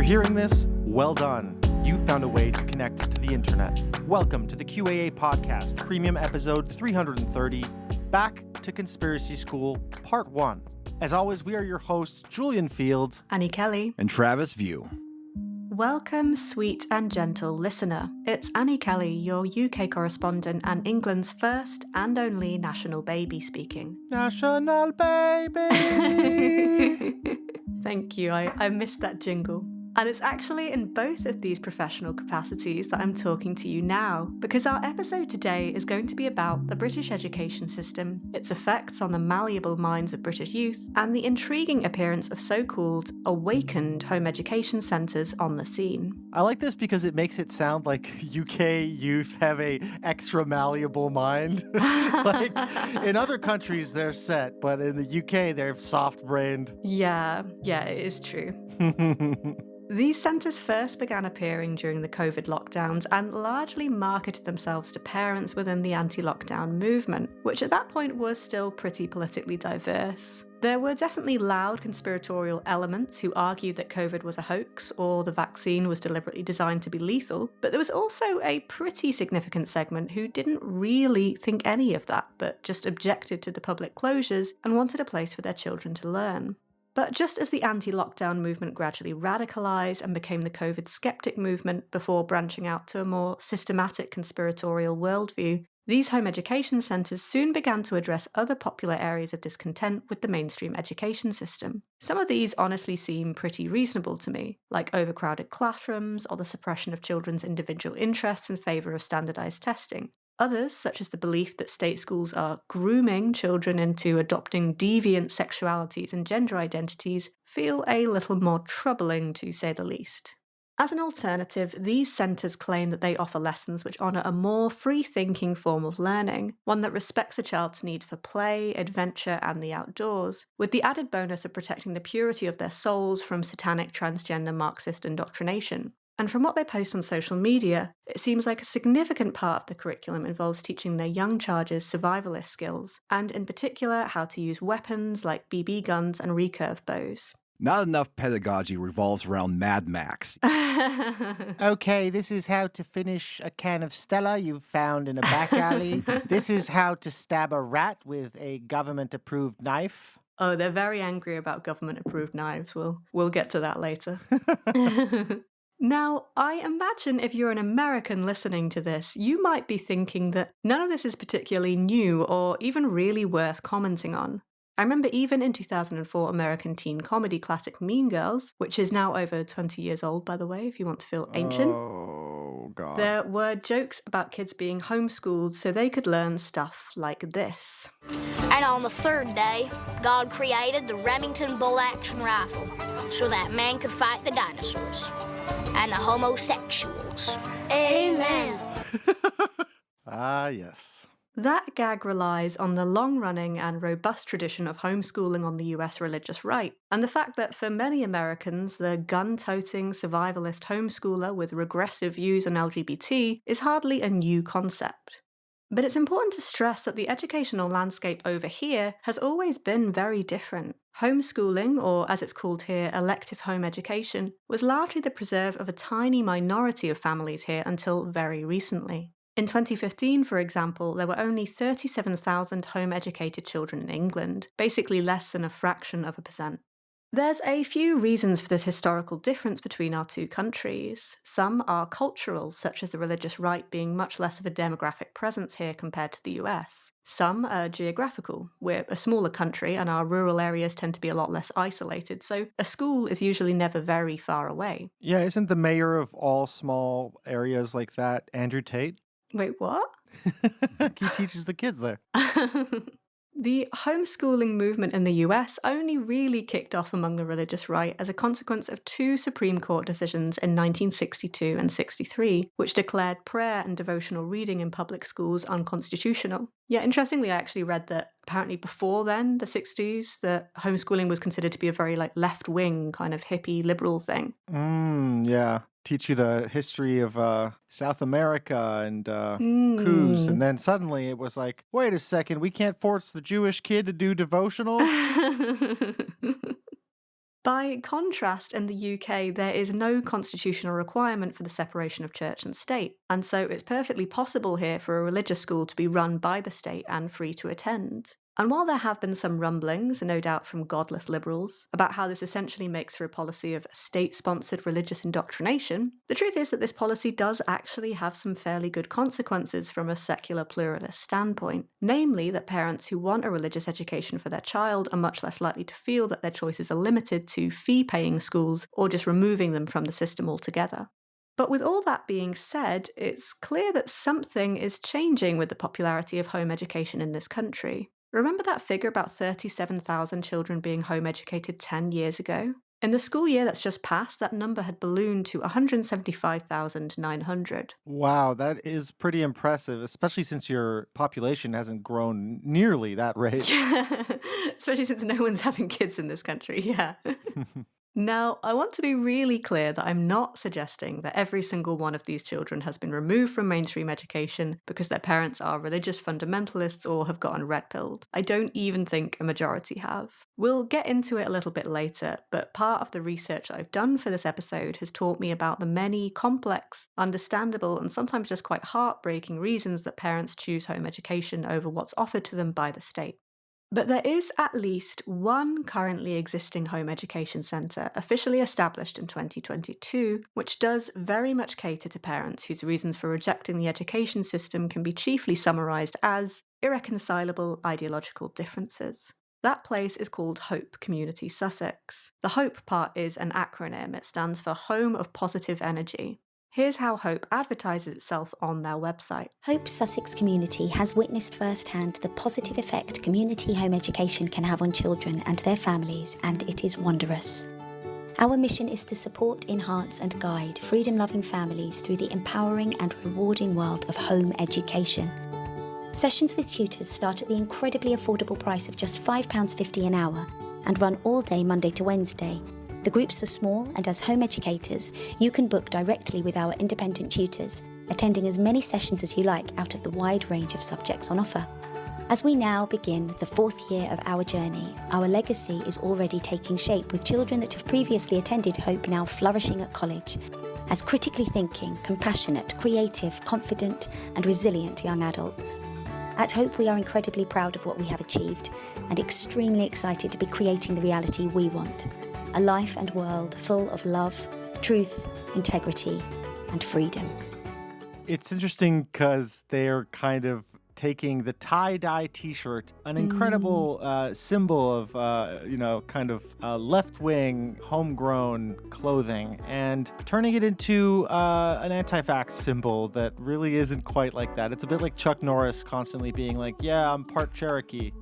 Hearing this, well done. You found a way to connect to the internet. Welcome to the QAA Podcast, premium episode 330, Back to Conspiracy School, Part 1. As always, we are your hosts, Julian Fields, Annie Kelly, and Travis View. Welcome, sweet and gentle listener. It's Annie Kelly, your UK correspondent and England's first and only national baby speaking. National baby! Thank you, I missed that jingle. And it's actually in both of these professional capacities that I'm talking to you now, because our episode today is going to be about the British education system, its effects on the malleable minds of British youth, and the intriguing appearance of so-called awakened home education centres on the scene. I like this because it makes it sound like UK youth have a extra malleable mind. Like, in other countries, they're set, but in the UK, they're soft-brained. Yeah, it is true. These centres first began appearing during the COVID lockdowns and largely marketed themselves to parents within the anti-lockdown movement, which at that point was still pretty politically diverse. There were definitely loud conspiratorial elements who argued that COVID was a hoax or the vaccine was deliberately designed to be lethal, but there was also a pretty significant segment who didn't really think any of that, but just objected to the public closures and wanted a place for their children to learn. But just as the anti-lockdown movement gradually radicalised and became the COVID skeptic movement before branching out to a more systematic conspiratorial worldview, these home education centres soon began to address other popular areas of discontent with the mainstream education system. Some of these honestly seem pretty reasonable to me, like overcrowded classrooms or the suppression of children's individual interests in favour of standardised testing. Others, such as the belief that state schools are grooming children into adopting deviant sexualities and gender identities, feel a little more troubling, to say the least. As an alternative, these centres claim that they offer lessons which honour a more free-thinking form of learning, one that respects a child's need for play, adventure and the outdoors, with the added bonus of protecting the purity of their souls from satanic transgender Marxist indoctrination. And from what they post on social media, it seems like a significant part of the curriculum involves teaching their young charges survivalist skills, and in particular how to use weapons like BB guns and recurve bows. Not enough pedagogy revolves around Mad Max. Okay, this is how to finish a can of Stella you found in a back alley. This is how to stab a rat with a government-approved knife. Oh, they're very angry about government-approved knives. We'll get to that later. Now, I imagine if you're an American listening to this, you might be thinking that none of this is particularly new or even really worth commenting on. I remember even in 2004 American teen comedy classic Mean Girls, which is now over 20 years old, by the way, if you want to feel ancient. Oh, God. There were jokes about kids being homeschooled so they could learn stuff like this. And on the third day, God created the Remington bolt-action rifle so that man could fight the dinosaurs and the homosexuals. Amen. Ah, yes. That gag relies on the long-running and robust tradition of homeschooling on the US religious right, and the fact that for many Americans, the gun-toting survivalist homeschooler with regressive views on LGBT is hardly a new concept. But it's important to stress that the educational landscape over here has always been very different. Homeschooling, or as it's called here, elective home education, was largely the preserve of a tiny minority of families here until very recently. In 2015, for example, there were only 37,000 home-educated children in England, basically less than a fraction of a percent. There's a few reasons for this historical difference between our two countries. Some are cultural, such as the religious right being much less of a demographic presence here compared to the US. Some are geographical. We're a smaller country and our rural areas tend to be a lot less isolated, so a school is usually never very far away. Yeah, isn't the mayor of all small areas like that Andrew Tate? Wait, what? He teaches the kids there. The homeschooling movement in the US only really kicked off among the religious right as a consequence of two Supreme Court decisions in 1962 and 63, which declared prayer and devotional reading in public schools unconstitutional. Yeah, interestingly, I actually read that apparently before then, the 60s, that homeschooling was considered to be a very left-wing kind of hippie liberal thing. Yeah. Teach you the history of South America and coups. And then suddenly it was like, wait a second, we can't force the Jewish kid to do devotionals? By contrast, in the UK, there is no constitutional requirement for the separation of church and state, and so it's perfectly possible here for a religious school to be run by the state and free to attend. And while there have been some rumblings, no doubt from godless liberals, about how this essentially makes for a policy of state-sponsored religious indoctrination, the truth is that this policy does actually have some fairly good consequences from a secular pluralist standpoint. Namely, that parents who want a religious education for their child are much less likely to feel that their choices are limited to fee-paying schools or just removing them from the system altogether. But with all that being said, it's clear that something is changing with the popularity of home education in this country. Remember that figure about 37,000 children being home educated 10 years ago? In the school year that's just passed, that number had ballooned to 175,900. Wow, that is pretty impressive, especially since your population hasn't grown nearly that rate. Especially since no one's having kids in this country, yeah. Now, I want to be really clear that I'm not suggesting that every single one of these children has been removed from mainstream education because their parents are religious fundamentalists or have gotten red-pilled. I don't even think a majority have. We'll get into it a little bit later, but part of the research that I've done for this episode has taught me about the many complex, understandable, and sometimes just quite heartbreaking reasons that parents choose home education over what's offered to them by the state. But there is at least one currently existing home education centre officially established in 2022, which does very much cater to parents whose reasons for rejecting the education system can be chiefly summarised as irreconcilable ideological differences. That place is called Hope Community Sussex. The Hope part is an acronym. It stands for Home of Positive Energy. Here's how Hope advertises itself on their website. Hope Sussex Community has witnessed firsthand the positive effect community home education can have on children and their families, and it is wondrous. Our mission is to support, enhance and guide freedom-loving families through the empowering and rewarding world of home education. Sessions with tutors start at the incredibly affordable price of just £5.50 an hour and run all day Monday to Wednesday. The groups are small, and as home educators, you can book directly with our independent tutors, attending as many sessions as you like out of the wide range of subjects on offer. As we now begin the 4th year of our journey, our legacy is already taking shape, with children that have previously attended Hope now flourishing at college as critically thinking, compassionate, creative, confident and resilient young adults. At Hope, we are incredibly proud of what we have achieved and extremely excited to be creating the reality we want. A life and world full of love, truth, integrity, and freedom. It's interesting because they're kind of taking the tie-dye t-shirt, an incredible symbol of, left-wing, homegrown clothing, and turning it into an anti-vax symbol that really isn't quite like that. It's a bit like Chuck Norris constantly being like, yeah, I'm part Cherokee.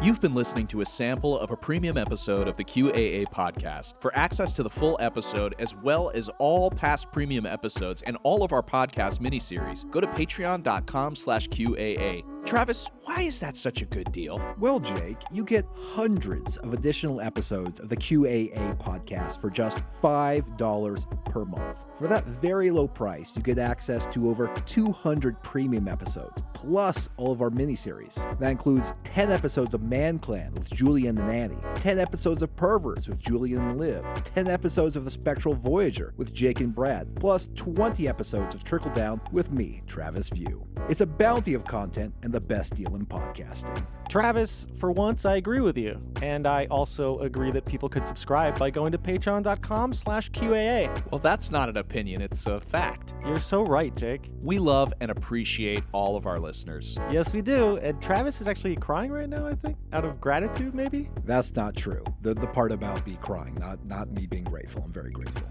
You've been listening to a sample of a premium episode of the QAA podcast. For access to the full episode, as well as all past premium episodes and all of our podcast miniseries, go to patreon.com/QAA. Travis, why is that such a good deal? Well, Jake, you get hundreds of additional episodes of the QAA podcast for just $5 per month. For that very low price, you get access to over 200 premium episodes, plus all of our miniseries. That includes 10 episodes of Man Clan with Julian and Annie, 10 episodes of Perverts with Julian and Liv, 10 episodes of The Spectral Voyager with Jake and Brad, plus 20 episodes of Trickle Down with me, Travis View. It's a bounty of content and the best deal in podcasting. Travis, for once, I agree with you. And I also agree that people could subscribe by going to patreon.com/QAA. Well, that's not an opinion, it's a fact. You're so right, Jake. We love and appreciate all of our listeners. Yes, we do. And Travis is actually crying right now, I think, out of gratitude, maybe? That's not true. The part about me crying, not me being grateful. I'm very grateful.